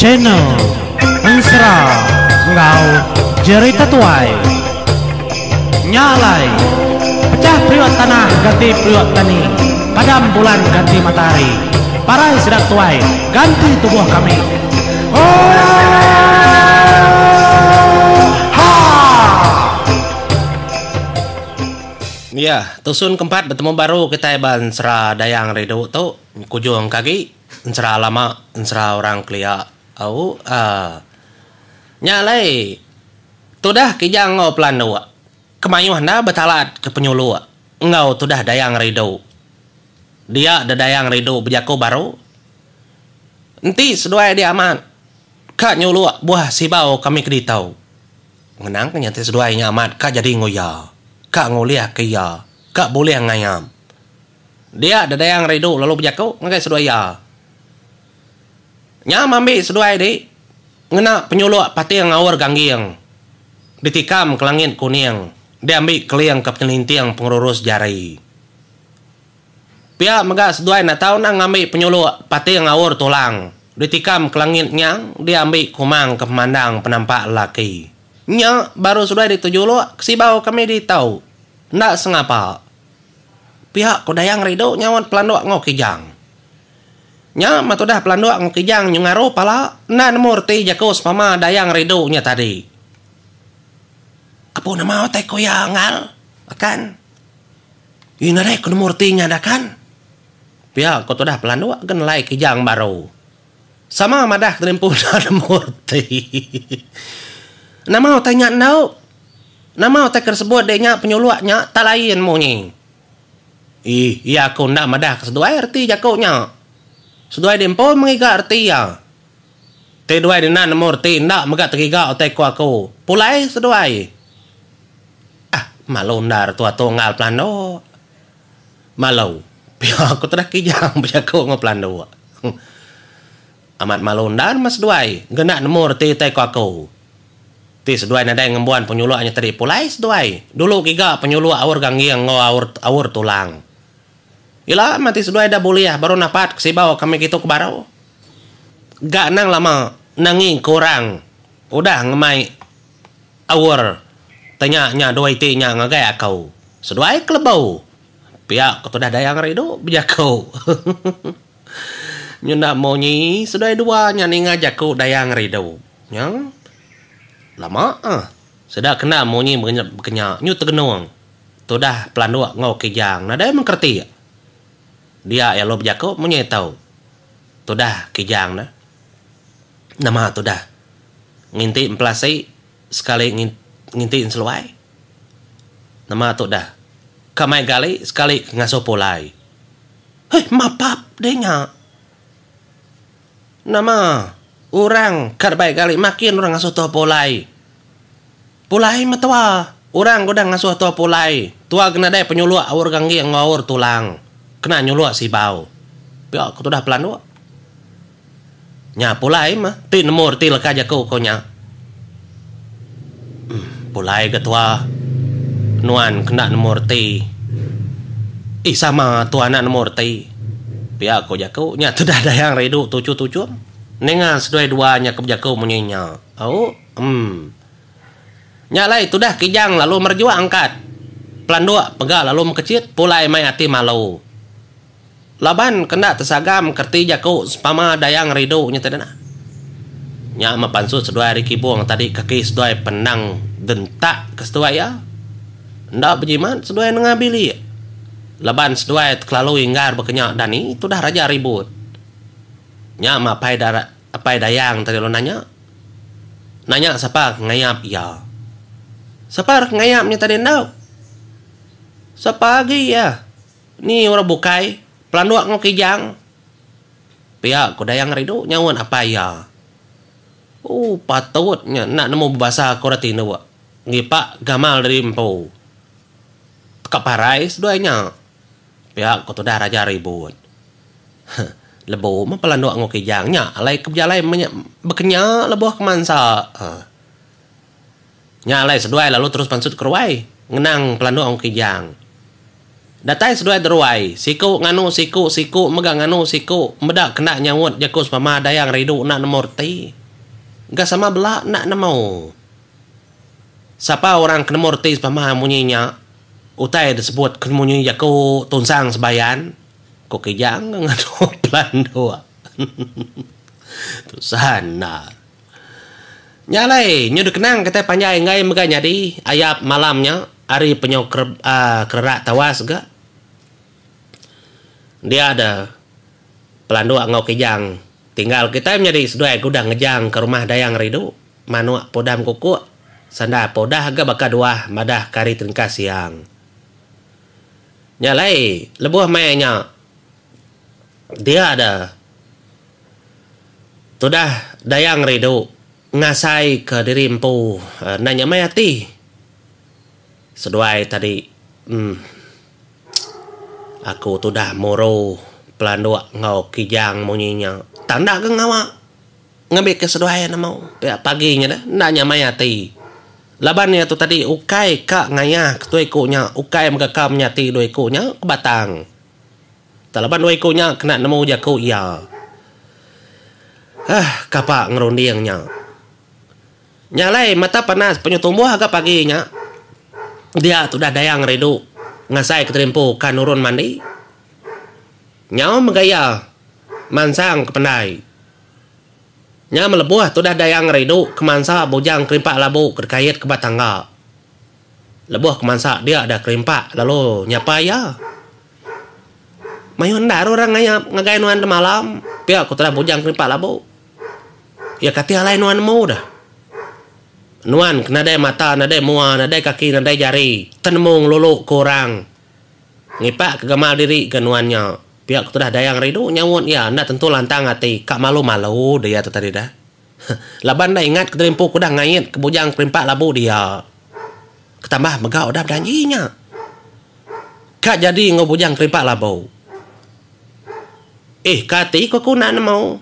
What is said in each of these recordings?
channel Ensra Ngau Jerita Tuai Nyalai Pecah priok tanah ganti priok tani, padam bulan ganti matahari, parai sedap tuai ganti tubuh kami. Ya, tusun keempat bertemu baru kita Iban Ensra Dayang Redo tu kujung kaki Ensra lama Ensra orang Kelia au nyalai tu dah kijang ngau pelan dua kemayuh anda betalat ke penyuluh ngau tu dah Dayang Redo dia ada Dayang Redo berjaku baru enti seduai dia aman kak nyuluh buah sibau kami keditau menang kenyata seduainya amat kak jadi ngoya kak nguliah kaya kak boleh ngayam dia ada Dayang Redo lalu berjaku ngakai seduaya nyam ambil seduai di ngena penyuluh pati yang ngawur ganggiang ditikam ke langit kuning dia ambil keliang ke penyelintang pengurus jari pihak megah seduai nak tahu nak ngambil penyuluh pati yang ngawur tulang ditikam ke langitnya dia ambil kumang ke pemandang penampak laki nya baru sudah dituju lo kesibau kami ditau ndak sengapa pihak ko Dayang Redo nyawan pelandok ngau kijang nya matu dah pelandok ngau kijang nyungaro pala nan murti jako spama Dayang Redo nya tadi apa nama otai ko yangal akan inare ko murtinya dah kan pihak ko dah pelandok genlai kijang baru sama madah terempuh dan murti nama tanya nau nama otak tersebut denya penyuluhnya tak lain monyi iya aku ndak madah keseduai arti jakonya seduai dempo mengiga arti ya te duai denan murti ndak mega tegiga otak aku pulai seduai malu ndar tua ngal plano malu pihak aku telah kijang jago ngoplano amat malu ndar mas duai genak murti otak aku ti seduai nadai ngembuan penyuluhnya tadi pulai seduai dulu kiga penyuluh awur ganggiang ngo awur tulang ila mati seduai dah boleh baru napat kesibau kami gitu ke barau gak nang lama nangi kurang udah ngemai awur tanya dua itinya ngagai akau seduai kelebau pihak ketu dah Dayang Redo berjakau nyunda monyi seduai dua nyani ngajakku Dayang Redo nyang lama sudah kena monyi bekenya nyu tegenuang tu dah pelanduk ngau kijang nada mengerti dia ya lo berjaku monyi tahu tu dah kijang dah nama tu dah nginti emplasai sekali nginti seluai nama tu dah kamai gali sekali ngasuh pulai hei mapap denya nama orang karbai kali makin orang ngasuh tua pulai matua orang godang ngasuh tua pulai tua kena dai penyuluh awur ganggi ngawur tulang kena nyuluh sibau pihak aku dah pelan dua nya pulai mah ti nomor ti leka jaku konya pulai ketua nuan kena nomor ti sama tuan anak nomor ti pihak aku jaku nya tu dah Dayang Redo tucu nengan seduai duanya kebijaku menyinya nyalai itu dah kijang lalu merjua angkat pelan dua pegal lalu mekecit pulai mai hati malu laban kena tersagam kerti jaku spama Dayang Redo nya tadana nya mapansut seduai Riki Buang tadi kaki seduai penang dentak ke seduai ya ndak bejiman seduai ngabili laban seduai kelalu inggar bekenya dani itu dah raja ribut nya mapai Dayang tadi lo nanya siapa ngayap ya siapa ngayapnya tadi ndau siapa lagi ya ni orang bukai pelanduak ngau kijang pihak ko Dayang Redo nyawan apa ya patutnya nak nemu bahasa koratino ngipak gamal dari empo kaparai seduanya pihak ko tu dah raja ribut lebo mah pelanduk ngau kijangnya alai kejalai bekenya lebuh kemansa nya alai seduai lalu terus pansut keruai ngenang pelanduk ngau kijang Datai seduai deruai. Siku nganu siku megang nganu siku medak kena nyawut jakus pama dayang ridu nak nemorti. Gak sama belak nak nemo. Siapa orang kenemorti pama munyinya utai disebut kemunyi jaku tunsang sebayan. Kok kijang nganu plan doa. Tu sana. Nyalai nyu kenang kata panjai ngai meganya di ayap malamnya hari penyok kerak tawas ga. Dia ada pelandua ngau kijang. Tinggal kita menjadi seduai kuda ngejang ke rumah dayang ridu. Manuak podam kuku. Sanda podah ga baka dua madah kari teringkas siang. Nyalai lebuh mainnya. Dia ada tudah dayang ridu ngasai ke diri empu nanya mayati seduai tadi aku tudah moro pelandua ngau kijang munyinya tanda ke ngawa ngambil ke seduai namau paginya dah nanya mayati labannya tu tadi ukai kak ngayah ketua ikunya ukai megakam nyati dua ikunya ke batang talaban dua ikunya kena nemu jaku iya kapak ngerundiangnya. Nyalai mata panas penyutumbuh agak paginya. Dia sudah dayang ridu ngasai keterimpu kan nurun mandi. Nyawa megaya mansang kependai. Nya melebuh sudah dayang ridu kemansa bujang kerimpak labu kerkait ke batangga. Lebuh kemansa dia ada kerimpak lalu nyapa ya. Mayun dar orang ngagai nuan malam. Pihak aku telah bujang kerimpak labu. Ya kati alai nuan mau dah. Nuan nadai mata, nadai mua, nadai kaki, nadai jari. Tenmung lulu kurang. Ngipak kegamal diri ke nuannya. Pihak aku telah dayang ridu nyawut ya. Ndak tentu lantang hati. Kak malu-malu dia tu tadi dah. Laban dah ingat keterimpu kuda ngait ke bujang kerimpak labu dia. Ketambah megau dah berjanjinya. Kak jadi ngobujang kerimpak labu. Kati kok nak mau.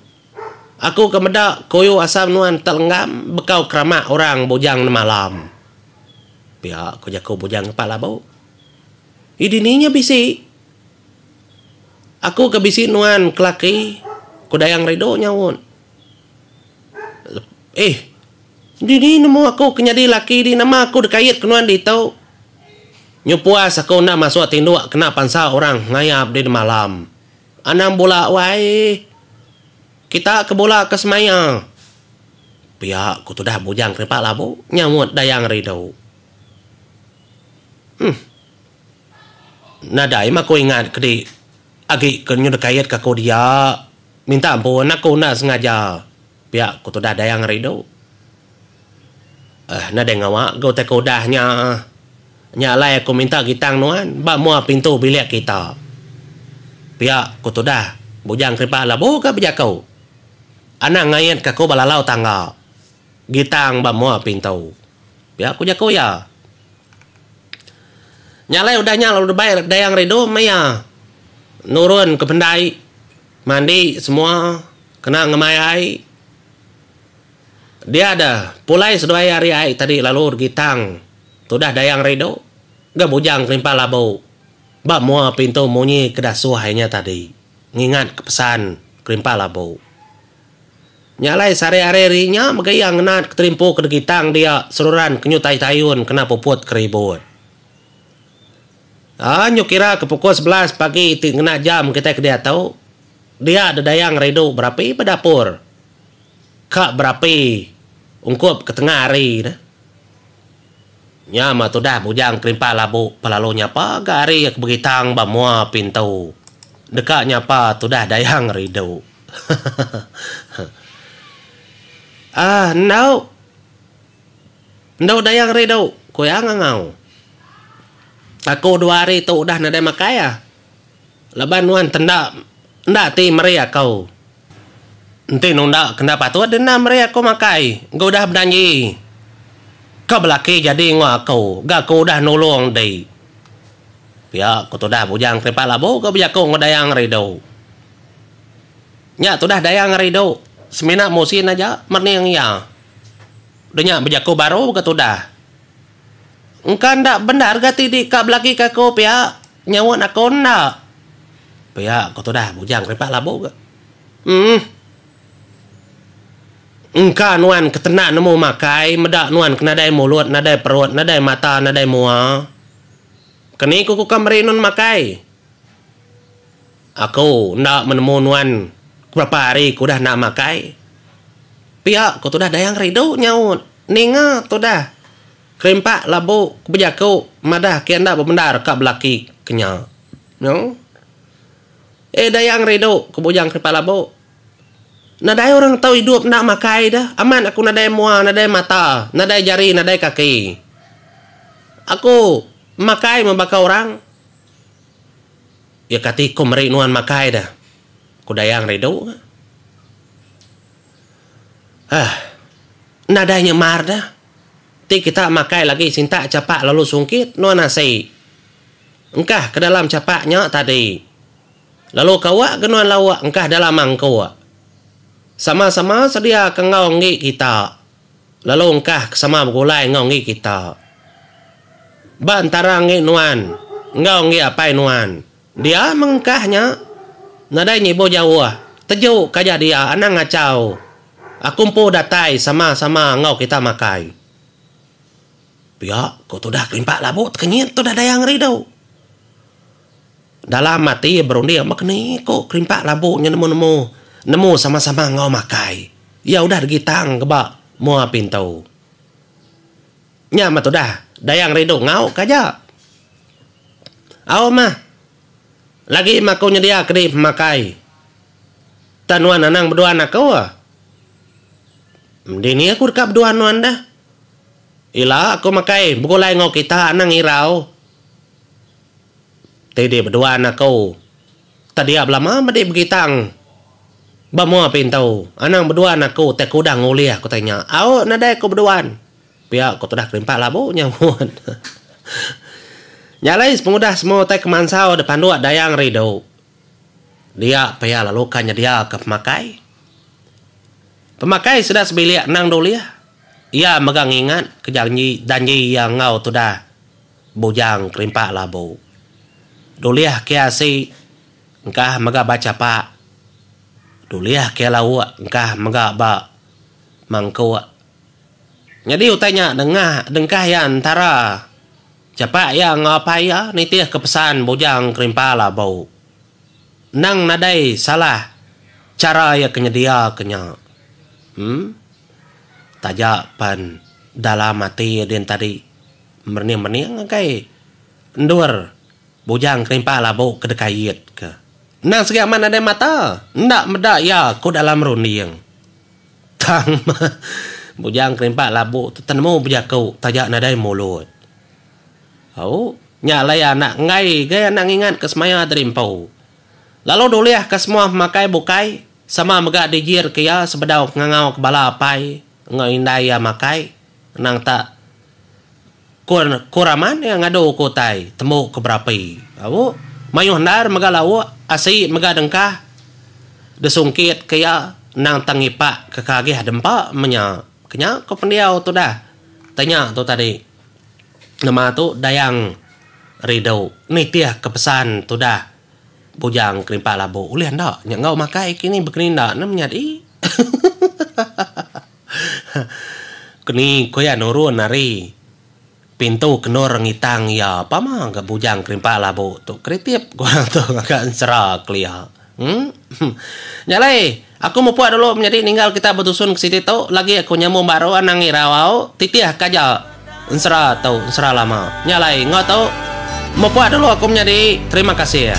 Aku kemedak koyo asam nuan telenggam bekau keramak orang bujang malam. Pihak ko jako bujang kepala bau. Idininya bisi. Aku kebisi nuan kelaki ko dayang rido nyawun. Dini nemu aku kenyadi laki di nama aku dekait kenuan ditau. Nyupuas aku nak masuk tinduk kena pansa orang ngayap di malam. Anam bola wai. Kita ke bola ke semaya. Pihak ku tu dah bujang kerimpak labu nyamut dayang rido. Nadai mak aku ingat kedi agi kenyu dekait ke aku dia minta ampun aku nak sengaja. Pihak ku tu dah dayang rido. Nadai ngawa go te kodahnya. Nyalai aku minta gitang nuan ba mua pintu bilik kita. Pihak ku tu dah bujang kerimpak labu ke bejakau. Anak ngayat kako balalau tangga. Gitang ba mua pintu. Pihak ku jako ya. Nyalai udahnya lalu bayar dayang rido maya. Nurun ke pendai. Mandi semua. Kena ngemayai. Dia ada. Pulai seduai hari ai tadi lalu gitang. Tudah dayang rido. Gak bujang kerimpak labu. Ba mua pintu munyi kedasuhainya tadi. Ngingat kepesan kerimpak labu. Nyalai sare-arerinya megayang nat keterimpu ke gitang dia seluran kenyutai tayun kena puput keribut. Nyu kira ke pukul 11 pagi kena jam kita ke dia tahu. Dia ada dayang ridu berapi pada dapur. Kak berapi ungkup ke tengah hari dah. Nya tu dah bujang kerimpak labu pelalunya pa gari ke begitang bamua pintu. Dekatnya pa tu dah dayang ridu. No dayang ridu kuyang ngau. Aku 2 hari tu udah nadai makaya. Laban nuan tenda ndak ti meria kau. Enti nunda kena patut dena meria kau makai. Kau dah berjanji. Kau belaki jadi ngau aku. Gak kau dah nolong dei. Pihak kau tu dah bujang kerimpak labu kau bijak kau ngodayang ridu. Nya tu dah dayang ridu. Semina musin aja merning ya. Denya bejaku baru ke tu dah. Engkan dak benar gati di kak belaki kako pihak. Nyawon aku nak. Pia kau tu dah bujang krepak labu ke. Engkau nuan ketenak nemu makai, medak nuan kena nadai mulut, nadai perut, nadai mata, nadai mua. Kini kuku kamari nun makai. Aku nak menemu nuan berapa hari ku dah nak makai. Pihak ku tu dah dayang ridu nyaut. Ninga tu dah. Krempak labu kebijaku madah kian dah berbendar kak belaki kenya. No? Dayang ridu kebujang krempak labu. Nadai orang tahu hidup nak makai dah. Aman aku nadai mua, nadai mata, nadai jari, nadai kaki. Aku makai membakar orang. Ya kati ku meri nuan makai dah. Ku dayang ridu. Nadanya mar dah. Ti kita makai lagi sinta capak lalu sungkit nuan nasi. Engkah ke dalam capaknya tadi. Lalu kawak ke nuan lawak engkah dalam mangkau. Sama-sama sedia ke ngongi kita. Lalu engkah sama bergulai ngongi kita. Bantara ngi nuan. Ngongi apa nuan. Dia mengkahnya. Nadai nyibo jauh. Tejuk kaja dia anang ngacau. Aku pun datai sama-sama ngau kita makai. Pihak kau tu dah kelimpak labu kenyit tu dah dayang ridau. Dalam mati berundi makni kok kelimpak labu nemu sama-sama ngau makai. Ya udah gitang kebak mua pintu. Nya mah tu dah dayang ridau ngau kaja. Aw mah. Lagi maku nyedia kedip makai. Tanuan anang berdua anak kau. Dini aku rekap dua nuan dah. Ila aku makai bukulai ngau kita anang irau. Tadi berdua anak kau. Tadi ablama madi begitang. Bamua pintu. Anang berdua anak kau tek udang nguliah aku tanya. Au nadai aku berduaan. Pihak aku sudah kelimpak labu nyamun. Nyalai pengudah semua tek kemansau depan dua dayang ridau. Dia payah lalu kanya dia ke pemakai. Pemakai sudah sebilik nang duliah. Ia megang ingat ke janji yang ngau tu dah bujang kerimpak labu. Duliah kiasi engkah mega baca pak. Duliah kia lawak engkah mega ba mangkau. Jadi utanya dengkah ya antara capak yang ngapai ya nitiah kepesan bujang kerimpak labu. Nang nadai salah cara ya kenyedia kenya. Tajapan dalam mati dan tadi merning kai endur bujang kerimpak labu kedekayit ke. Nang segi aman ada mata. Ndak medak ya ku dalam runding. Tang bujang kerimpak labu tenemu bejakau tajak nadai mulut. Au nyalai anak ngai gaya nang ingat ke semaya terimpau. Lalu duliah ke semua makai bukai sama megak dijir ke ya sebedau ngangau kebala apai ngindai ya makai nang tak kuraman yang ngadu kutai temu ke berapi. Au mayuh ndar megalau asi megadengkah desungkit ke ya nang tangipak kekagih dempa menya kenya ke pendiau tu dah tanya tu tadi nama tu dayang ridau nitiah kepesan tu dah bujang kerimpak labu ulih ndak nya ngau makai kini begini ndak namanya di kini koya nurun nari pintu kenor ngitang ya apa mah ke bujang kerimpak labu tu kritip kurang tu agak serak lihat nyalai aku mau puas dulu menjadi ninggal kita bertusun ke situ tu lagi aku nyamu baru anang irawau titiah kaja ensera tau ensera lama nyalai ngau tau mau puas dulu aku menjadi terima kasih ya.